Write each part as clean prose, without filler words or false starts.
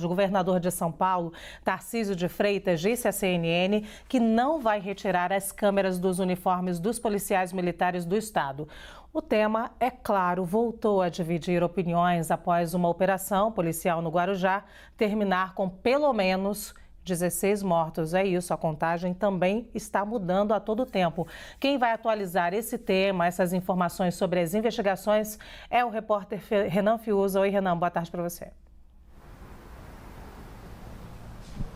O governador de São Paulo, Tarcísio de Freitas, disse à CNN que não vai retirar as câmeras dos uniformes dos policiais militares do estado. O tema, é claro, voltou a dividir opiniões após uma operação policial no Guarujá terminar com pelo menos 16 mortos. É isso, a contagem também está mudando a todo tempo. Quem vai atualizar esse tema, essas informações sobre as investigações, é o repórter Renan Fiuza. Oi, Renan, boa tarde para você.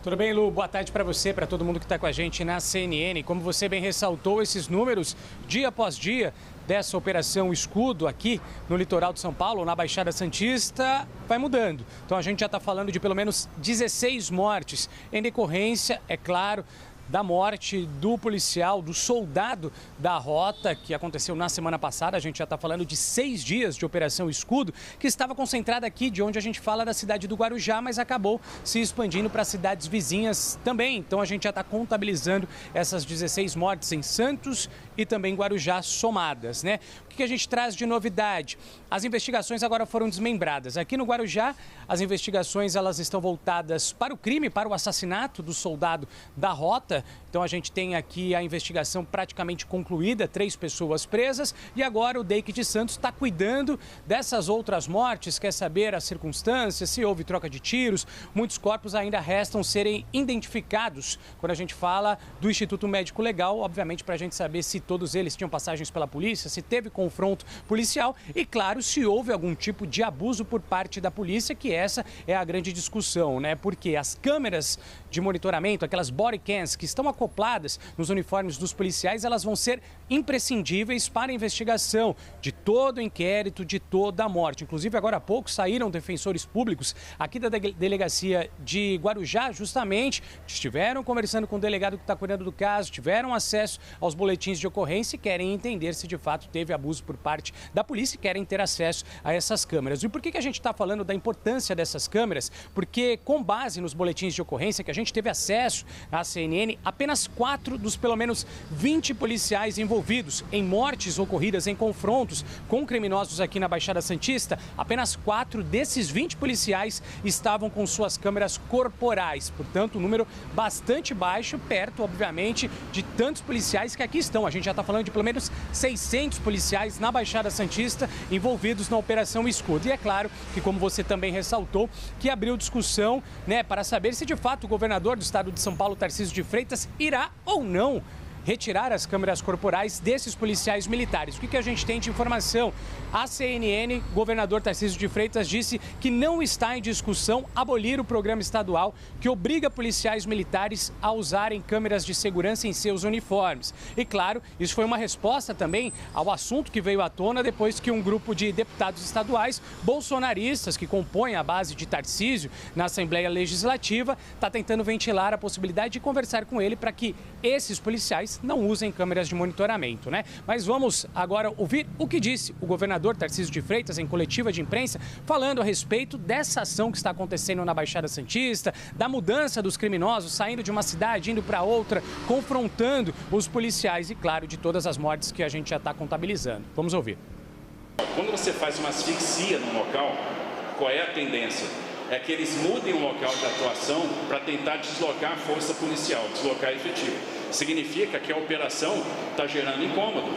Tudo bem, Lu? Boa tarde para você, para todo mundo que está com a gente na CNN. Como você bem ressaltou, esses números, dia após dia, dessa Operação Escudo aqui no litoral de São Paulo, na Baixada Santista, vai mudando. Então a gente já está falando de pelo menos 16 mortes em decorrência, é claro, da morte do policial, do soldado da rota, que aconteceu na semana passada. A gente já está falando de 6 dias de Operação Escudo, que estava concentrada aqui, de onde a gente fala da cidade do Guarujá, mas acabou se expandindo para cidades vizinhas também. Então a gente já está contabilizando essas 16 mortes em Santos e também Guarujá somadas, né? O que a gente traz de novidade? As investigações agora foram desmembradas. Aqui no Guarujá, as investigações elas estão voltadas para o crime, para o assassinato do soldado da rota. Então a gente tem aqui a investigação praticamente concluída, 3 pessoas presas, e agora o DEIC de Santos está cuidando dessas outras mortes, quer saber as circunstâncias, se houve troca de tiros. Muitos corpos ainda restam serem identificados quando a gente fala do Instituto Médico Legal, obviamente para a gente saber se todos eles tinham passagens pela polícia, se teve confronto policial e, claro, se houve algum tipo de abuso por parte da polícia, que essa é a grande discussão, né? Porque as câmeras de monitoramento, aquelas body cams que estão acopladas nos uniformes dos policiais, elas vão ser imprescindíveis para a investigação de todo o inquérito, de toda a morte. Inclusive, agora há pouco saíram defensores públicos aqui da delegacia de Guarujá, justamente, estiveram conversando com o delegado que está cuidando do caso, tiveram acesso aos boletins de ocorrência e querem entender se de fato teve abuso por parte da polícia e querem ter acesso a essas câmeras. E por que a gente está falando da importância dessas câmeras? Porque, com base nos boletins de ocorrência que a gente teve acesso à CNN, apenas 4 dos pelo menos 20 policiais envolvidos em mortes ocorridas em confrontos com criminosos aqui na Baixada Santista, apenas 4 desses 20 policiais estavam com suas câmeras corporais. Portanto, um número bastante baixo, perto, obviamente, de tantos policiais que aqui estão. A gente já está falando de pelo menos 600 policiais na Baixada Santista envolvidos na Operação Escudo. E é claro que, como você também ressaltou, que abriu discussão, né, para saber se de fato o governador do estado de São Paulo, Tarcísio de Freitas, irá ou não retirar as câmeras corporais desses policiais militares. O que a gente tem de informação? A CNN, governador Tarcísio de Freitas, disse que não está em discussão abolir o programa estadual que obriga policiais militares a usarem câmeras de segurança em seus uniformes. E claro, isso foi uma resposta também ao assunto que veio à tona depois que um grupo de deputados estaduais bolsonaristas que compõem a base de Tarcísio na Assembleia Legislativa está tentando ventilar a possibilidade de conversar com ele para que esses policiais não usem câmeras de monitoramento, né? Mas vamos agora ouvir o que disse o governador Tarcísio de Freitas em coletiva de imprensa, falando a respeito dessa ação que está acontecendo na Baixada Santista, da mudança dos criminosos saindo de uma cidade, indo para outra, confrontando os policiais e, claro, de todas as mortes que a gente já está contabilizando. Vamos ouvir. Quando você faz uma asfixia no local, qual é a tendência? É que eles mudem o local de atuação para tentar deslocar a força policial, deslocar efetivo. Significa que a operação está gerando incômodo.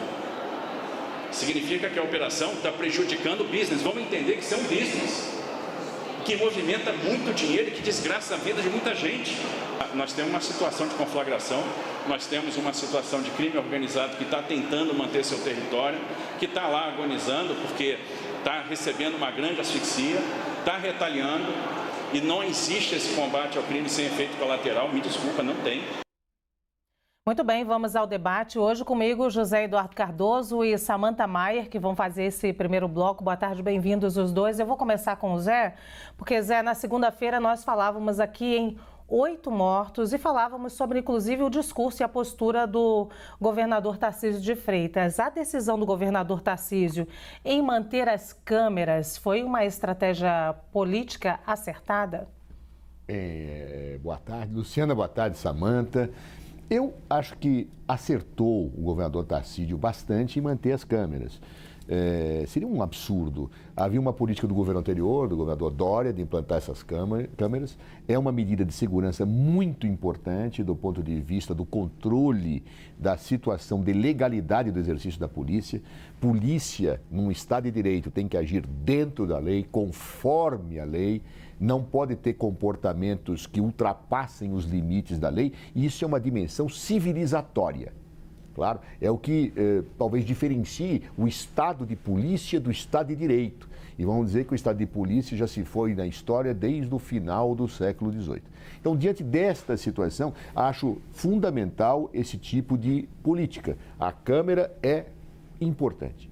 Significa que a operação está prejudicando o business. Vamos entender que isso é um business que movimenta muito dinheiro e que desgraça a vida de muita gente. Nós temos uma situação de conflagração, nós temos uma situação de crime organizado que está tentando manter seu território, que está lá agonizando porque está recebendo uma grande asfixia, está retaliando e não existe esse combate ao crime sem efeito colateral. Me desculpa, não tem. Muito bem, vamos ao debate. Hoje comigo, José Eduardo Cardoso e Samantha Maier, que vão fazer esse primeiro bloco. Boa tarde, bem-vindos os dois. Eu vou começar com o Zé, porque, Zé, na segunda-feira nós falávamos aqui em 8 mortos e falávamos sobre, inclusive, o discurso e a postura do governador Tarcísio de Freitas. A decisão do governador Tarcísio em manter as câmeras foi uma estratégia política acertada? Boa tarde, Luciana, boa tarde, Samantha. Eu acho que acertou o governador Tarcísio bastante em manter as câmeras. seria um absurdo. Havia uma política do governo anterior, do governador Dória, de implantar essas câmeras. É uma medida de segurança muito importante do ponto de vista do controle da situação de legalidade do exercício da polícia. Polícia, num Estado de Direito, tem que agir dentro da lei, conforme a lei. Não pode ter comportamentos que ultrapassem os limites da lei. E isso é uma dimensão civilizatória. Claro, é o que talvez diferencie o Estado de polícia do Estado de Direito. E vamos dizer que o Estado de polícia já se foi na história desde o final do século XVIII. Então, diante desta situação, acho fundamental esse tipo de política. A Câmara é importante.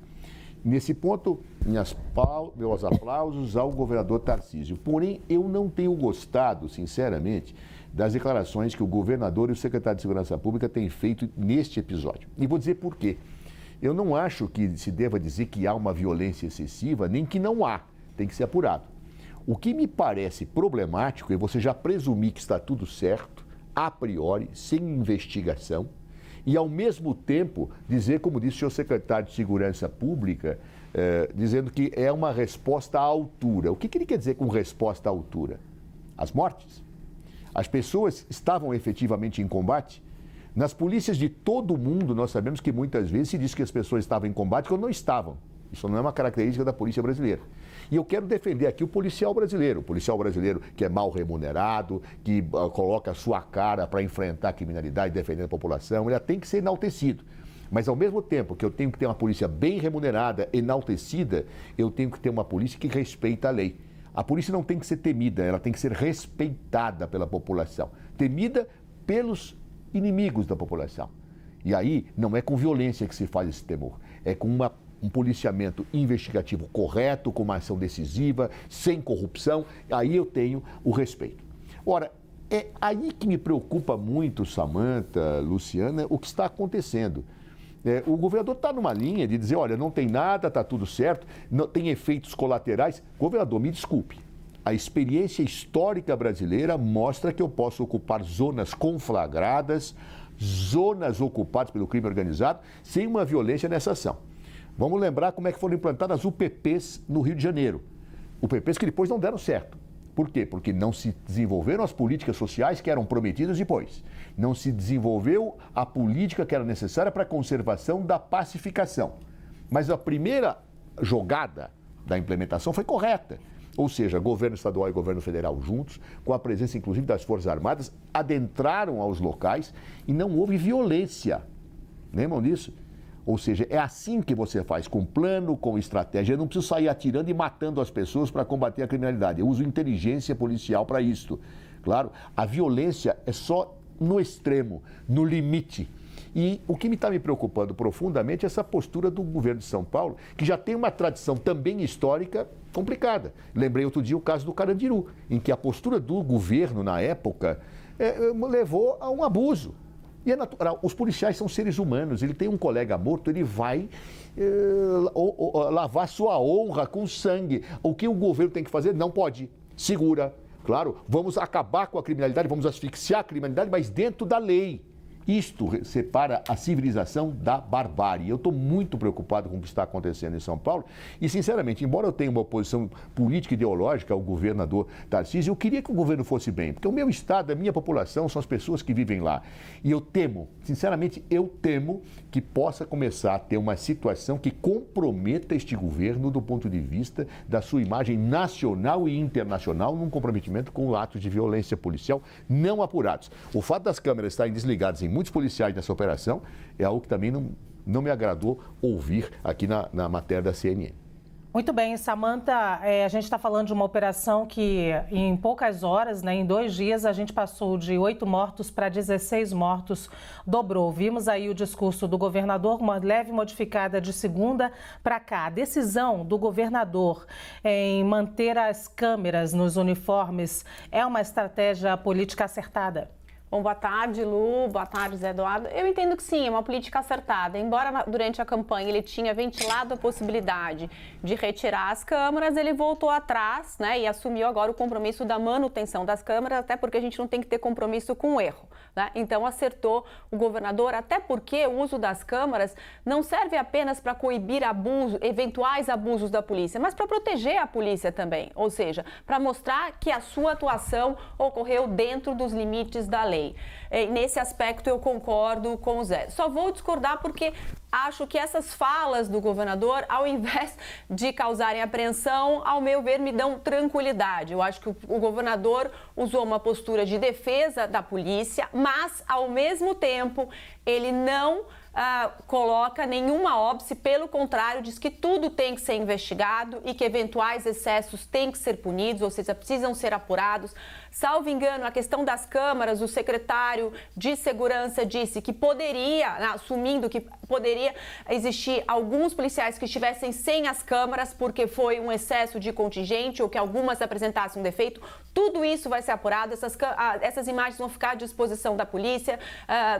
Nesse ponto, meus aplausos ao governador Tarcísio. Porém, eu não tenho gostado, sinceramente, das declarações que o governador e o secretário de Segurança Pública têm feito neste episódio. E vou dizer por quê. Eu não acho que se deva dizer que há uma violência excessiva, nem que não há. Tem que ser apurado. O que me parece problemático é você já presumir que está tudo certo, a priori, sem investigação, e, ao mesmo tempo, dizer, como disse o senhor secretário de Segurança Pública, dizendo que é uma resposta à altura. O que ele quer dizer com resposta à altura? As mortes? As pessoas estavam efetivamente em combate? Nas polícias de todo o mundo, nós sabemos que muitas vezes se diz que as pessoas estavam em combate quando não estavam. Isso não é uma característica da polícia brasileira. E eu quero defender aqui o policial brasileiro que é mal remunerado, que coloca a sua cara para enfrentar a criminalidade, defendendo a população, ele tem que ser enaltecido. Mas, ao mesmo tempo que eu tenho que ter uma polícia bem remunerada, enaltecida, eu tenho que ter uma polícia que respeita a lei. A polícia não tem que ser temida, ela tem que ser respeitada pela população. Temida pelos inimigos da população. E aí, não é com violência que se faz esse temor, é com um policiamento investigativo correto, com uma ação decisiva, sem corrupção, aí eu tenho o respeito. Ora, é aí que me preocupa muito, Samantha, Luciana, o que está acontecendo. O governador está numa linha de dizer, olha, não tem nada, está tudo certo, não tem efeitos colaterais. Governador, me desculpe, a experiência histórica brasileira mostra que eu posso ocupar zonas conflagradas, zonas ocupadas pelo crime organizado, sem uma violência nessa ação. Vamos lembrar como é que foram implantadas as UPPs no Rio de Janeiro. UPPs que depois não deram certo. Por quê? Porque não se desenvolveram as políticas sociais que eram prometidas depois. Não se desenvolveu a política que era necessária para a conservação da pacificação. Mas a primeira jogada da implementação foi correta. Ou seja, governo estadual e governo federal juntos, com a presença inclusive das Forças Armadas, adentraram aos locais e não houve violência. Lembram disso? Ou seja, é assim que você faz, com plano, com estratégia. Eu não preciso sair atirando e matando as pessoas para combater a criminalidade. Eu uso inteligência policial para isto. Claro, a violência é só no extremo, no limite. E o que está me preocupando profundamente é essa postura do governo de São Paulo, que já tem uma tradição também histórica complicada. Lembrei outro dia o caso do Carandiru, em que a postura do governo, na época, levou a um abuso. E é natural, os policiais são seres humanos, ele tem um colega morto, ele vai lavar sua honra com sangue. O que o governo tem que fazer? Não pode. Segura. Claro, vamos acabar com a criminalidade, vamos asfixiar a criminalidade, mas dentro da lei. Isto separa a civilização da barbárie. Eu estou muito preocupado com o que está acontecendo em São Paulo e, sinceramente, embora eu tenha uma oposição política e ideológica ao governador Tarcísio, eu queria que o governo fosse bem, porque o meu estado, a minha população, são as pessoas que vivem lá. E eu temo, sinceramente, eu temo que possa começar a ter uma situação que comprometa este governo do ponto de vista da sua imagem nacional e internacional num comprometimento com atos de violência policial não apurados. O fato das câmeras estarem desligadas em muitos policiais nessa operação é algo que também não me agradou ouvir aqui na matéria da CNN. Muito bem, Samantha, a gente está falando de uma operação que em poucas horas, em 2 dias, a gente passou de 8 mortos para 16 mortos, dobrou. Vimos aí o discurso do governador, uma leve modificada de segunda para cá. A decisão do governador em manter as câmeras nos uniformes é uma estratégia política acertada? Bom, boa tarde, Lu. Boa tarde, Zé Eduardo. Eu entendo que sim, é uma política acertada. Embora durante a campanha ele tinha ventilado a possibilidade de retirar as câmaras, ele voltou atrás, né, e assumiu agora o compromisso da manutenção das câmaras, até porque a gente não tem que ter compromisso com o erro, né? Então acertou o governador, até porque o uso das câmaras não serve apenas para coibir eventuais abusos da polícia, mas para proteger a polícia também, ou seja, para mostrar que a sua atuação ocorreu dentro dos limites da lei. Nesse aspecto eu concordo com o Zé. Só vou discordar porque acho que essas falas do governador, ao invés de causarem apreensão, ao meu ver, me dão tranquilidade. Eu acho que o governador usou uma postura de defesa da polícia, mas, ao mesmo tempo, ele não coloca nenhuma óbice, pelo contrário, diz que tudo tem que ser investigado e que eventuais excessos têm que ser punidos, ou seja, precisam ser apurados. Salvo engano, a questão das câmaras, o secretário de Segurança disse que poderia, assumindo que poderia existir alguns policiais que estivessem sem as câmaras porque foi um excesso de contingente ou que algumas apresentassem um defeito. Tudo isso vai ser apurado, essas imagens vão ficar à disposição da polícia,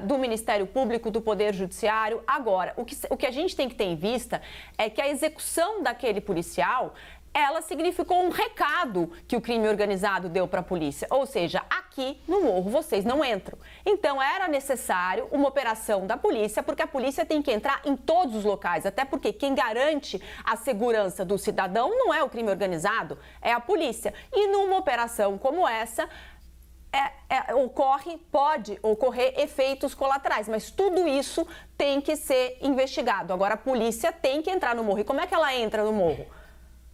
do Ministério Público, do Poder Judiciário. Agora, o que a gente tem que ter em vista é que a execução daquele policial, ela significou um recado que o crime organizado deu para a polícia. Ou seja, aqui no morro vocês não entram. Então era necessário uma operação da polícia, porque a polícia tem que entrar em todos os locais. Até porque quem garante a segurança do cidadão não é o crime organizado, é a polícia. E numa operação como essa, pode ocorrer efeitos colaterais, mas tudo isso tem que ser investigado. Agora a polícia tem que entrar no morro. E como é que ela entra no morro?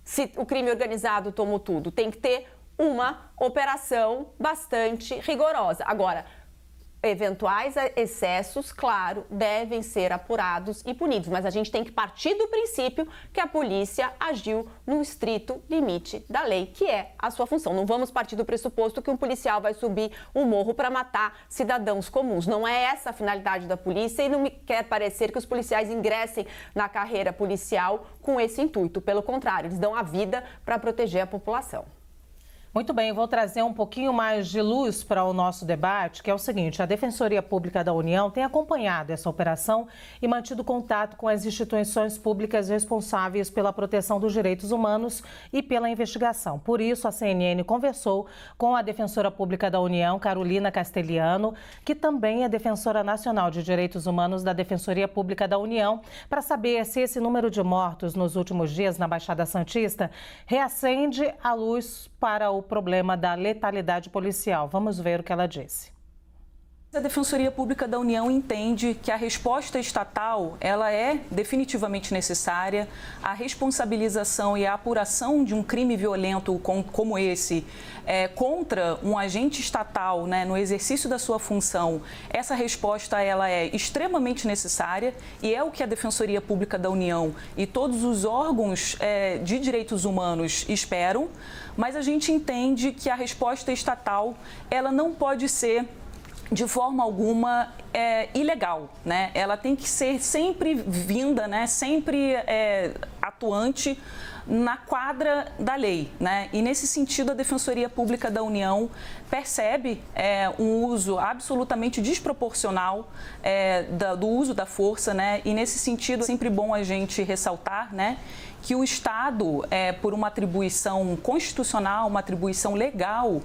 Se o crime organizado tomou tudo, tem que ter uma operação bastante rigorosa. Agora, eventuais excessos, claro, devem ser apurados e punidos, mas a gente tem que partir do princípio que a polícia agiu no estrito limite da lei, que é a sua função. Não vamos partir do pressuposto que um policial vai subir um morro para matar cidadãos comuns. Não é essa a finalidade da polícia e não me quer parecer que os policiais ingressem na carreira policial com esse intuito. Pelo contrário, eles dão a vida para proteger a população. Muito bem, vou trazer um pouquinho mais de luz para o nosso debate, que é o seguinte: a Defensoria Pública da União tem acompanhado essa operação e mantido contato com as instituições públicas responsáveis pela proteção dos direitos humanos e pela investigação. Por isso, a CNN conversou com a Defensora Pública da União, Carolina Castelhano, que também é Defensora Nacional de Direitos Humanos da Defensoria Pública da União, para saber se esse número de mortos nos últimos dias na Baixada Santista reacende a luz para o problema da letalidade policial. Vamos ver o que ela disse. A Defensoria Pública da União entende que a resposta estatal ela é definitivamente necessária. A responsabilização e a apuração de um crime violento como esse contra um agente estatal, né, no exercício da sua função, essa resposta ela é extremamente necessária e é o que a Defensoria Pública da União e todos os órgãos de direitos humanos esperam, mas a gente entende que a resposta estatal ela não pode ser de forma alguma ilegal, né? Ela tem que ser sempre vinda, né? Sempre atuante na quadra da lei, né? E nesse sentido a Defensoria Pública da União percebe um uso absolutamente desproporcional do uso da força, né? E nesse sentido é sempre bom a gente ressaltar, né, que o Estado, por uma atribuição constitucional, uma atribuição legal,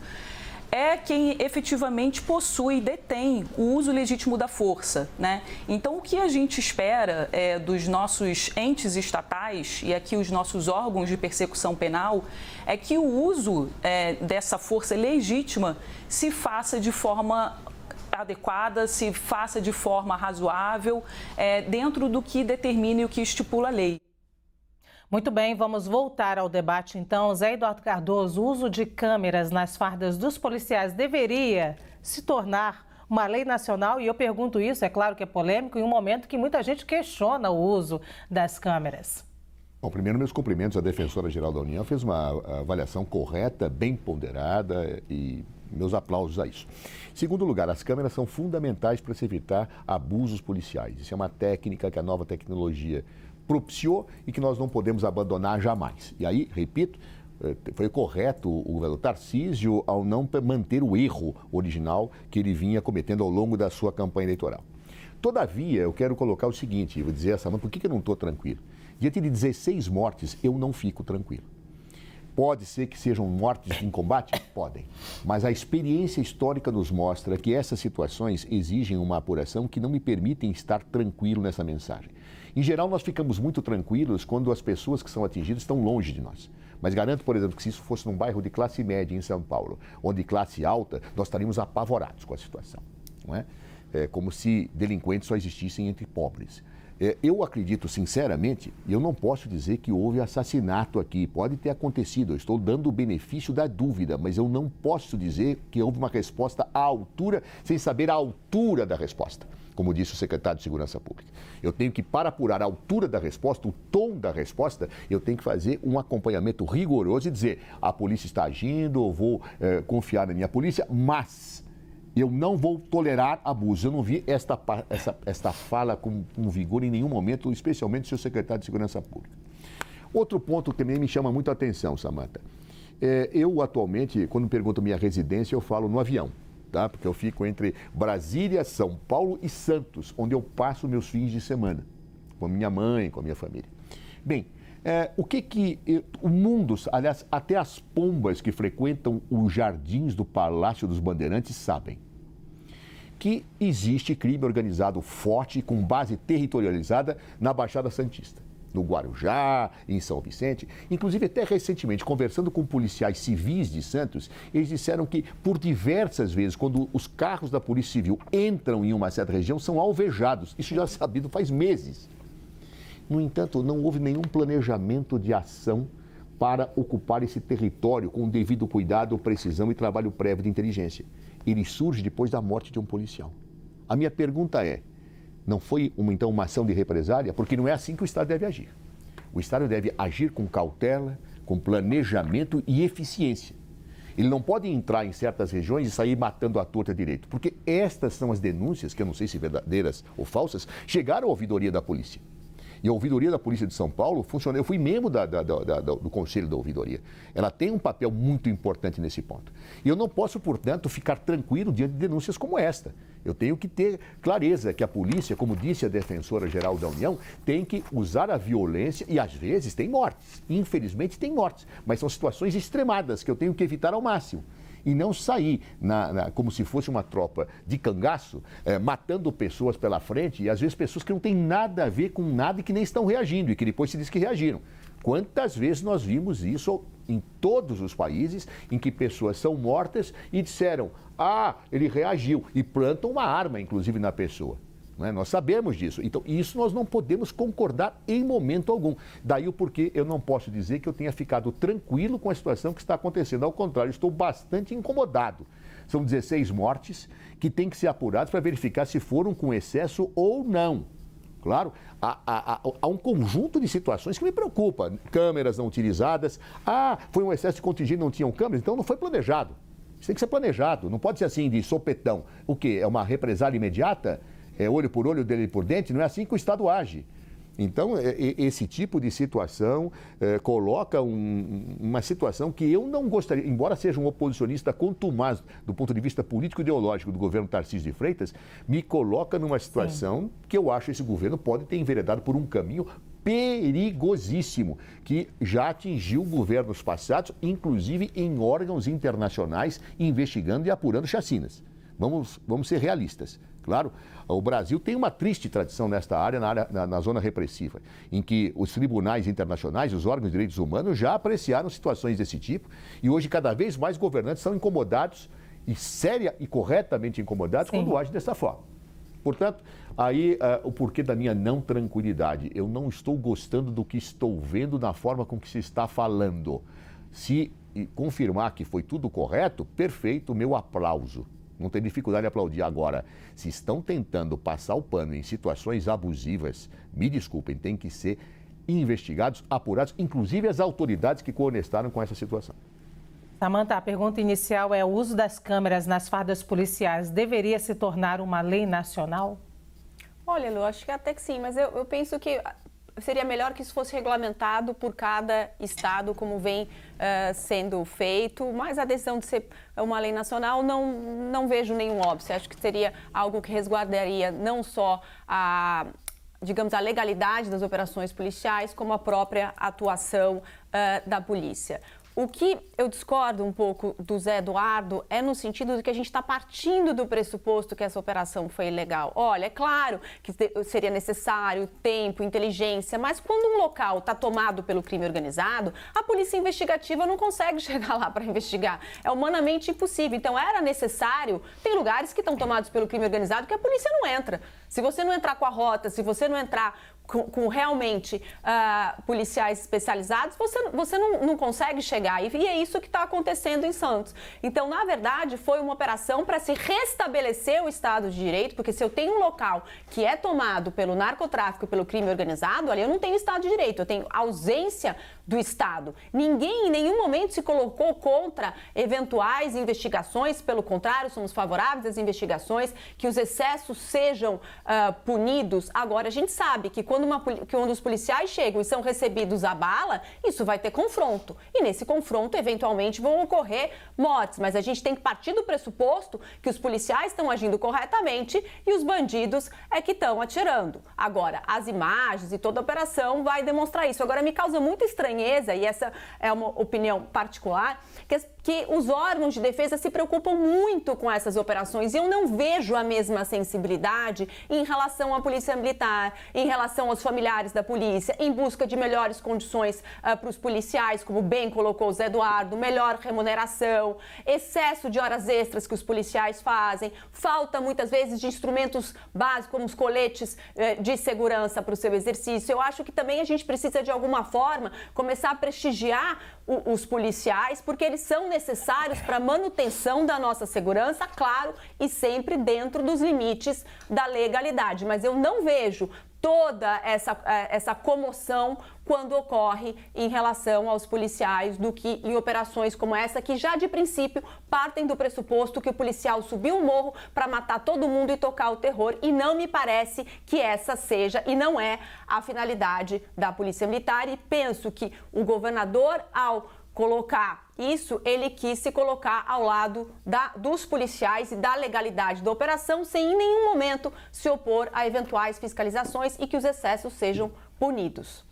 é quem efetivamente possui e detém o uso legítimo da força, né? Então, o que a gente espera dos nossos entes estatais, e aqui os nossos órgãos de persecução penal, é que o uso dessa força legítima se faça de forma adequada, se faça de forma razoável, dentro do que determine o que estipula a lei. Muito bem, vamos voltar ao debate então. Zé Eduardo Cardoso, o uso de câmeras nas fardas dos policiais deveria se tornar uma lei nacional? E eu pergunto isso, é claro que é polêmico, em um momento que muita gente questiona o uso das câmeras. Bom, primeiro, meus cumprimentos à Defensora-Geral da União, fez uma avaliação correta, bem ponderada e meus aplausos a isso. Em segundo lugar, as câmeras são fundamentais para se evitar abusos policiais. Isso é uma técnica que a nova tecnologia propiciou e que nós não podemos abandonar jamais. E aí, repito, foi correto o governador Tarcísio ao não manter o erro original que ele vinha cometendo ao longo da sua campanha eleitoral. Todavia, eu quero colocar o seguinte, vou dizer a Samanta, por que eu não estou tranquilo? Diante de 16 mortes, eu não fico tranquilo. Pode ser que sejam mortes em combate? Podem. Mas a experiência histórica nos mostra que essas situações exigem uma apuração que não me permitem estar tranquilo nessa mensagem. Em geral, nós ficamos muito tranquilos quando as pessoas que são atingidas estão longe de nós. Mas garanto, por exemplo, que se isso fosse num bairro de classe média em São Paulo, ou de classe alta, nós estaríamos apavorados com a situação. Não é? É como se delinquentes só existissem entre pobres. Eu acredito sinceramente, e eu não posso dizer que houve assassinato aqui, pode ter acontecido, eu estou dando o benefício da dúvida, mas eu não posso dizer que houve uma resposta à altura, sem saber a altura da resposta, como disse o secretário de Segurança Pública. Eu tenho que, para apurar a altura da resposta, o tom da resposta, eu tenho que fazer um acompanhamento rigoroso e dizer, a polícia está agindo, eu vou confiar na minha polícia, mas eu não vou tolerar abuso. Eu não vi esta fala com vigor em nenhum momento, especialmente do seu secretário de Segurança Pública. Outro ponto que também me chama muito a atenção, Samanta. Eu, atualmente, quando me perguntam minha residência, eu falo no avião, tá? Porque eu fico entre Brasília, São Paulo e Santos, onde eu passo meus fins de semana, com a minha mãe, com a minha família. Bem, o mundo, aliás, até as pombas que frequentam os jardins do Palácio dos Bandeirantes sabem que existe crime organizado forte com base territorializada na Baixada Santista, no Guarujá, em São Vicente. Inclusive, até recentemente, conversando com policiais civis de Santos, eles disseram que, por diversas vezes, quando os carros da Polícia Civil entram em uma certa região, são alvejados. Isso já é sabido faz meses. No entanto, não houve nenhum planejamento de ação para ocupar esse território com o devido cuidado, precisão e trabalho prévio de inteligência. Ele surge depois da morte de um policial. A minha pergunta é, não foi então uma ação de represália? Porque não é assim que o Estado deve agir. O Estado deve agir com cautela, com planejamento e eficiência. Ele não pode entrar em certas regiões e sair matando à torta direito, porque estas são as denúncias, que eu não sei se verdadeiras ou falsas, chegaram à ouvidoria da polícia. E a ouvidoria da Polícia de São Paulo funciona. Eu fui membro do Conselho da Ouvidoria. Ela tem um papel muito importante nesse ponto. E eu não posso, portanto, ficar tranquilo diante de denúncias como esta. Eu tenho que ter clareza que a polícia, como disse a Defensora-Geral da União, tem que usar a violência e, às vezes, tem mortes. Infelizmente, tem mortes. Mas são situações extremadas que eu tenho que evitar ao máximo. E não sair como se fosse uma tropa de cangaço, matando pessoas pela frente, e às vezes pessoas que não têm nada a ver com nada e que nem estão reagindo, e que depois se diz que reagiram. Quantas vezes nós vimos isso em todos os países em que pessoas são mortas e disseram, ele reagiu, e plantam uma arma, inclusive, na pessoa. Né? Nós sabemos disso. Então, isso nós não podemos concordar em momento algum. Daí o porquê eu não posso dizer que eu tenha ficado tranquilo com a situação que está acontecendo. Ao contrário, estou bastante incomodado. São 16 mortes que têm que ser apuradas para verificar se foram com excesso ou não. Claro, há um conjunto de situações que me preocupa. Câmeras não utilizadas. Foi um excesso de contingente, não tinham câmeras, então não foi planejado. Isso tem que ser planejado. Não pode ser assim de sopetão. O quê? É uma represália imediata? É olho por olho, dente por dente, não é assim que o Estado age. Então, esse tipo de situação coloca uma situação que eu não gostaria, embora seja um oposicionista contumaz do ponto de vista político-ideológico do governo Tarcísio de Freitas, me coloca numa situação que eu acho que esse governo pode ter enveredado por um caminho perigosíssimo, que já atingiu governos passados, inclusive em órgãos internacionais, investigando e apurando chacinas. Vamos ser realistas. Claro, o Brasil tem uma triste tradição nesta área, na zona repressiva, em que os tribunais internacionais, os órgãos de direitos humanos já apreciaram situações desse tipo e hoje cada vez mais governantes são incomodados, e séria e corretamente incomodados, quando agem dessa forma. Portanto, aí o porquê da minha não tranquilidade. Eu não estou gostando do que estou vendo na forma com que se está falando. Se confirmar que foi tudo correto, perfeito, meu aplauso. Não tem dificuldade de aplaudir. Agora, se estão tentando passar o pano em situações abusivas, me desculpem, tem que ser investigados, apurados, inclusive as autoridades que coonestaram com essa situação. Samanta, a pergunta inicial é: o uso das câmeras nas fardas policiais deveria se tornar uma lei nacional? Olha, Lu, acho que até que sim, mas eu penso que seria melhor que isso fosse regulamentado por cada estado, como vem sendo feito, mas a decisão de ser uma lei nacional não vejo nenhum óbice. Acho que seria algo que resguardaria não só a legalidade das operações policiais, como a própria atuação da polícia. O que eu discordo um pouco do Zé Eduardo é no sentido de que a gente está partindo do pressuposto que essa operação foi ilegal. Olha, é claro que seria necessário tempo, inteligência, mas quando um local está tomado pelo crime organizado, a polícia investigativa não consegue chegar lá para investigar. É humanamente impossível. Então, era necessário... Tem lugares que estão tomados pelo crime organizado que a polícia não entra. Se você não entrar com a rota, se você não entrar com realmente policiais especializados, você não consegue chegar. E é isso que está acontecendo em Santos. Então, na verdade, foi uma operação para se restabelecer o Estado de Direito, porque se eu tenho um local que é tomado pelo narcotráfico, pelo crime organizado, ali eu não tenho Estado de Direito, eu tenho ausência do Estado. Ninguém em nenhum momento se colocou contra eventuais investigações, pelo contrário, somos favoráveis às investigações, que os excessos sejam punidos. Agora, a gente sabe que quando os policiais chegam e são recebidos à bala, isso vai ter confronto. E nesse confronto, eventualmente, vão ocorrer mortes. Mas a gente tem que partir do pressuposto que os policiais estão agindo corretamente e os bandidos é que estão atirando. Agora, as imagens e toda a operação vai demonstrar isso. Agora, me causa muita estranheza, e essa é uma opinião particular, que os órgãos de defesa se preocupam muito com essas operações e eu não vejo a mesma sensibilidade em relação à polícia militar, em relação aos familiares da polícia, em busca de melhores condições para os policiais, como bem colocou o Zé Eduardo, melhor remuneração, excesso de horas extras que os policiais fazem, falta muitas vezes de instrumentos básicos como os coletes de segurança para o seu exercício. Eu acho que também a gente precisa de alguma forma começar a prestigiar os policiais, porque eles são necessários para a manutenção da nossa segurança, claro, e sempre dentro dos limites da legalidade. Mas eu não vejo toda essa comoção quando ocorre em relação aos policiais do que em operações como essa, que já de princípio partem do pressuposto que o policial subiu o morro para matar todo mundo e tocar o terror, e não me parece que essa seja e não é a finalidade da Polícia Militar, e penso que o governador, ao colocar isso, ele quis se colocar ao lado dos policiais e da legalidade da operação, sem em nenhum momento se opor a eventuais fiscalizações e que os excessos sejam punidos.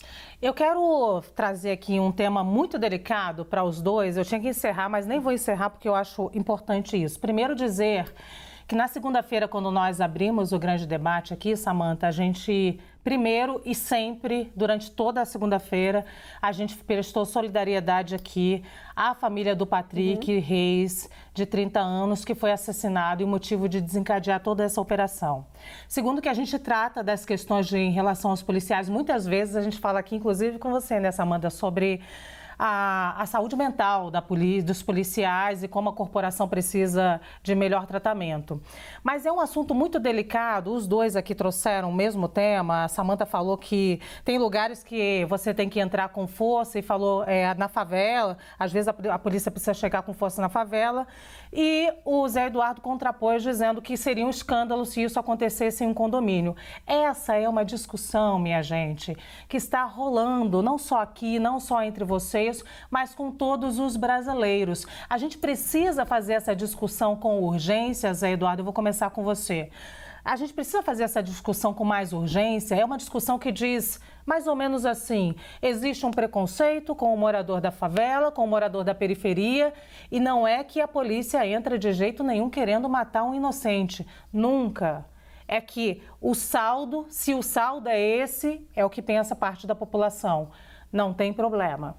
Eu quero trazer aqui um tema muito delicado para os dois. Eu tinha que encerrar, mas nem vou encerrar porque eu acho importante isso. Primeiro dizer que na segunda-feira, quando nós abrimos o grande debate aqui, Samantha, a gente, primeiro e sempre, durante toda a segunda-feira, a gente prestou solidariedade aqui à família do Patrick Reis, de 30 anos, que foi assassinado e o motivo de desencadear toda essa operação. Segundo, que a gente trata das questões em relação aos policiais, muitas vezes a gente fala aqui, inclusive com você, né, Samantha, sobre a saúde mental dos policiais e como a corporação precisa de melhor tratamento. Mas é um assunto muito delicado, os dois aqui trouxeram o mesmo tema. A Samantha falou que tem lugares que você tem que entrar com força e falou na favela, às vezes a polícia precisa chegar com força na favela, e o Zé Eduardo contrapôs dizendo que seria um escândalo se isso acontecesse em um condomínio. Essa é uma discussão, minha gente, que está rolando não só aqui, não só entre vocês, mas com todos os brasileiros. A gente precisa fazer essa discussão com urgência, Zé Eduardo, eu vou começar com você. A gente precisa fazer essa discussão com mais urgência. É uma discussão que diz mais ou menos assim: existe um preconceito com o morador da favela, com o morador da periferia, e não é que a polícia entra de jeito nenhum querendo matar um inocente. Nunca. É que o saldo, se o saldo é esse, é o que pensa parte da população. Não tem problema.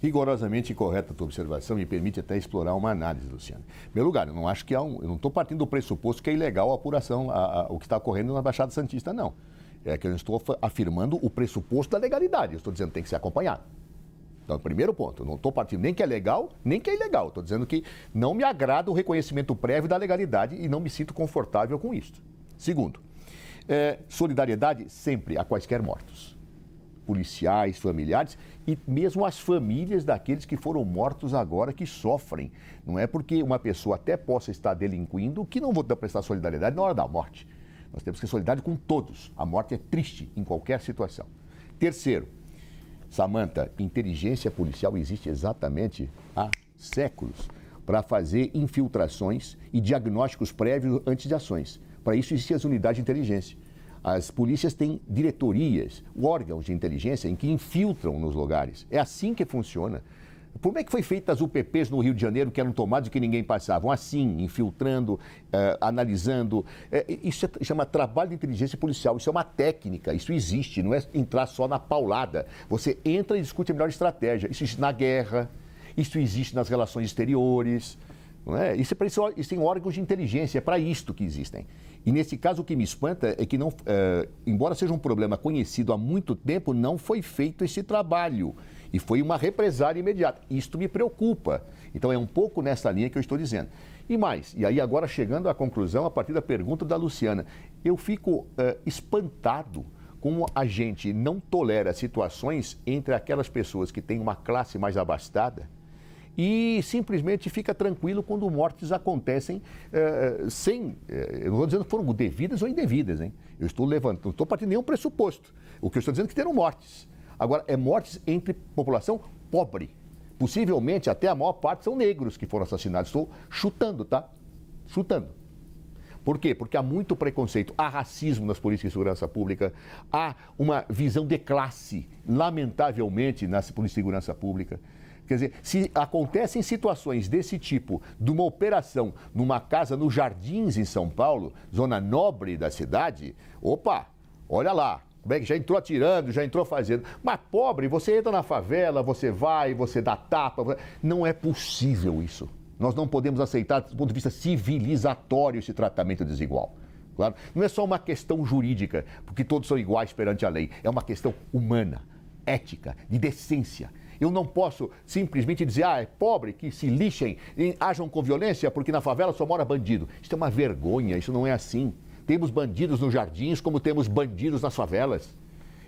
Rigorosamente correta a tua observação e permite até explorar uma análise, Luciana. Em primeiro lugar, eu não acho que eu não estou partindo do pressuposto que é ilegal a apuração, o que está ocorrendo na Baixada Santista, não. É que eu estou afirmando o pressuposto da legalidade. Eu estou dizendo que tem que ser acompanhado. Então, primeiro ponto, eu não estou partindo nem que é legal, nem que é ilegal. Estou dizendo que não me agrada o reconhecimento prévio da legalidade e não me sinto confortável com isso. Segundo, solidariedade sempre a quaisquer mortos. Policiais, familiares e mesmo as famílias daqueles que foram mortos agora, que sofrem. Não é porque uma pessoa até possa estar delinquindo que não vou prestar solidariedade na hora da morte. Nós temos que ser solidários com todos. A morte é triste em qualquer situação. Terceiro, Samantha, inteligência policial existe exatamente há séculos para fazer infiltrações e diagnósticos prévios antes de ações. Para isso existem as unidades de inteligência. As polícias têm diretorias, órgãos de inteligência em que infiltram nos lugares. É assim que funciona. Como é que foi feitas as UPPs no Rio de Janeiro, que eram tomadas e que ninguém passava? Assim, infiltrando, analisando. Isso chama trabalho de inteligência policial. Isso é uma técnica, isso existe, não é entrar só na paulada. Você entra e discute a melhor estratégia. Isso existe na guerra, isso existe nas relações exteriores. Não é? Isso tem órgãos de inteligência, é para isto que existem. E nesse caso o que me espanta é que, embora seja um problema conhecido há muito tempo, não foi feito esse trabalho. E foi uma represália imediata. Isto me preocupa. Então é um pouco nessa linha que eu estou dizendo. E mais, e aí agora chegando à conclusão, a partir da pergunta da Luciana, eu fico espantado como a gente não tolera situações entre aquelas pessoas que têm uma classe mais abastada e simplesmente fica tranquilo quando mortes acontecem sem... eu não estou dizendo que foram devidas ou indevidas, hein? Eu estou levantando, não estou partindo nenhum pressuposto. O que eu estou dizendo é que terão mortes. Agora, é mortes entre população pobre. Possivelmente, até a maior parte são negros que foram assassinados. Estou chutando, tá? Chutando. Por quê? Porque há muito preconceito, há racismo nas políticas de segurança pública, há uma visão de classe, lamentavelmente, na polícia de segurança pública. Quer dizer, se acontecem situações desse tipo, de uma operação numa casa nos Jardins, em São Paulo, zona nobre da cidade, opa, olha lá. Já entrou atirando, já entrou fazendo. Mas pobre, você entra na favela, você vai, você dá tapa. Não é possível isso. Nós não podemos aceitar, do ponto de vista civilizatório, esse tratamento desigual. Claro? Não é só uma questão jurídica, porque todos são iguais perante a lei. É uma questão humana, ética, de decência. Eu não posso simplesmente dizer, é pobre, que se lixem, ajam com violência, porque na favela só mora bandido. Isso é uma vergonha, isso não é assim. Temos bandidos nos jardins, como temos bandidos nas favelas.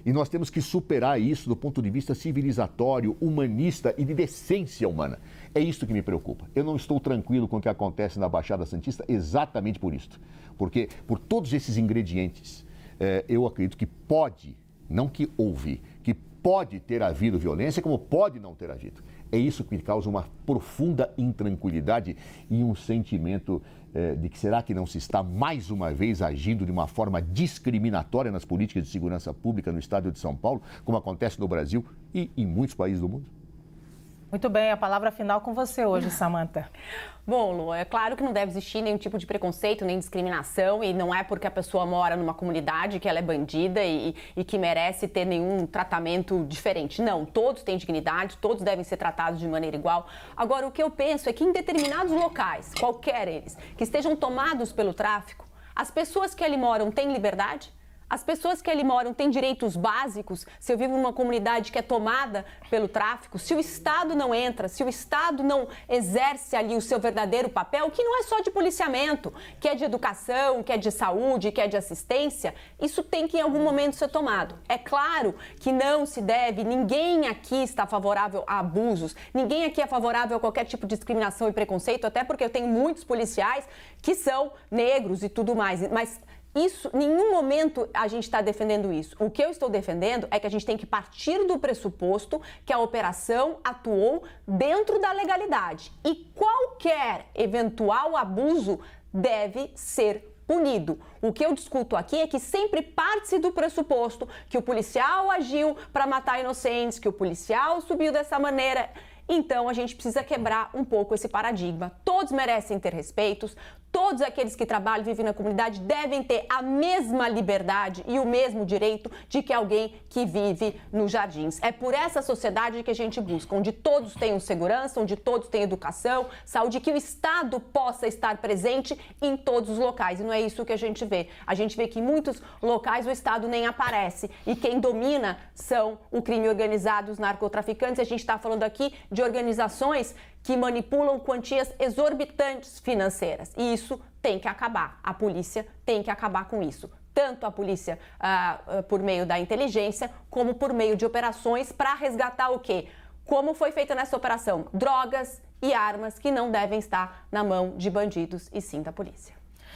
E nós temos que superar isso do ponto de vista civilizatório, humanista e de decência humana. É isso que me preocupa. Eu não estou tranquilo com o que acontece na Baixada Santista exatamente por isso. Porque, por todos esses ingredientes, eu acredito que pode, não que houve, que pode ter havido violência, como pode não ter havido. É isso que me causa uma profunda intranquilidade e um sentimento de que será que não se está mais uma vez agindo de uma forma discriminatória nas políticas de segurança pública no estado de São Paulo, como acontece no Brasil e em muitos países do mundo? Muito bem, a palavra final com você hoje, Samantha. Bom, Lu, é claro que não deve existir nenhum tipo de preconceito, nem discriminação, e não é porque a pessoa mora numa comunidade que ela é bandida e que merece ter nenhum tratamento diferente. Não, todos têm dignidade, todos devem ser tratados de maneira igual. Agora, o que eu penso é que em determinados locais, qualquer eles, que estejam tomados pelo tráfico, as pessoas que ali moram têm liberdade? As pessoas que ali moram têm direitos básicos? Se eu vivo numa comunidade que é tomada pelo tráfico, se o Estado não entra, se o Estado não exerce ali o seu verdadeiro papel, que não é só de policiamento, que é de educação, que é de saúde, que é de assistência, isso tem que em algum momento ser tomado. É claro que não se deve, ninguém aqui está favorável a abusos, ninguém aqui é favorável a qualquer tipo de discriminação e preconceito, até porque eu tenho muitos policiais que são negros e tudo mais, mas isso, em nenhum momento a gente está defendendo isso. O que eu estou defendendo é que a gente tem que partir do pressuposto que a operação atuou dentro da legalidade. E qualquer eventual abuso deve ser punido. O que eu discuto aqui é que sempre parte-se do pressuposto que o policial agiu para matar inocentes, que o policial subiu dessa maneira. Então, a gente precisa quebrar um pouco esse paradigma. Todos merecem ter respeitos, todos aqueles que trabalham e vivem na comunidade devem ter a mesma liberdade e o mesmo direito de que alguém que vive nos jardins. É por essa sociedade que a gente busca, onde todos tenham segurança, onde todos tenham educação, saúde, que o Estado possa estar presente em todos os locais. E não é isso que a gente vê. A gente vê que em muitos locais o Estado nem aparece e quem domina são o crime organizado, os narcotraficantes. A gente está falando aqui de organizações que manipulam quantias exorbitantes financeiras. E isso tem que acabar. A polícia tem que acabar com isso. Tanto a polícia por meio da inteligência, como por meio de operações para resgatar o quê? Como foi feita nessa operação? Drogas e armas que não devem estar na mão de bandidos e sim da polícia.